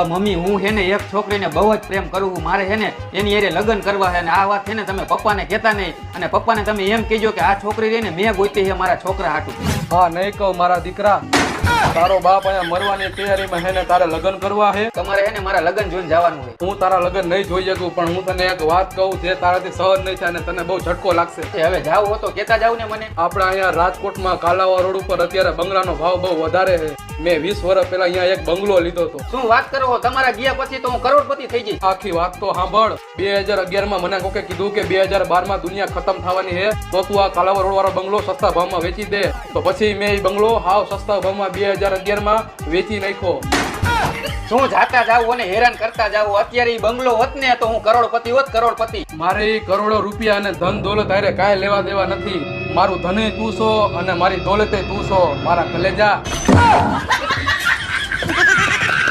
Mummy હું હે ને એક છોકરીને બહુ જ પ્રેમ કરું છું. મારે હે ને એની હારે લગ્ન કરવા છે અને આ વાત છે ને તમે પપ્પાને કહેતા નહીં અને પપ્પાને તમે એમ કહેજો કે આ છોકરી રહી ને મેં ગોતી છે મારા છોકરા હાટું. હા નહીં કહું મારા દીકરા, તારો બાપ અહીંયા મરવાની તૈયારીમાં હે ને તારે લગ્ન કરવા છે. તમારે હે ને મારા લગ્ન જોઈને જવાનું છે. હું તારા લગ્ન નહીં જોઈ શકું, પણ હું તને એક વાત કહું જે તારાથી સહન નહીં થાય અને તને બહુ ઝટકો લાગશે. હવે જાવું હોય તો કહેતા જાવ ને મને. આપણે અહીંયા રાજકોટમાં કાલાવા રોડ ઉપર અત્યારે બંગલાનો ભાવ બહુ વધારે છે. મેં 20 વર્ષ પહેલા અહીંયા એક બંગલો લીધો હતો. શું વાત કરો છો? તમારા ગયા પછી તો હું કરોડપતિ થઈ જઈશ. આખી વાત તો સાંભળ. 2011માં મને કોકે કીધું કે 2012માં દુનિયા ખતમ થવાની છે, તો તું આ કાલાવા રોડ વાળો બંગલો સસ્તા ભાવમાં વેચી દે. તો પછી મેં એ બંગલો હાવ સસ્તા ભાવમાં 2011માં વેચી નાખ્યો. શું જાતા જાવ અને હેરાન કરતા જાવ? અત્યારે ઈ બંગલો હોત ને તો હું કરોડપતિ હોત, કરોડપતિ. મારે ઈ કરોડો રૂપિયા અને ધન દોલત હારે કાંઈ લેવા દેવા નથી. મારું ધને તું છો અને મારી દોલતે તું છો, મારા કલેજા.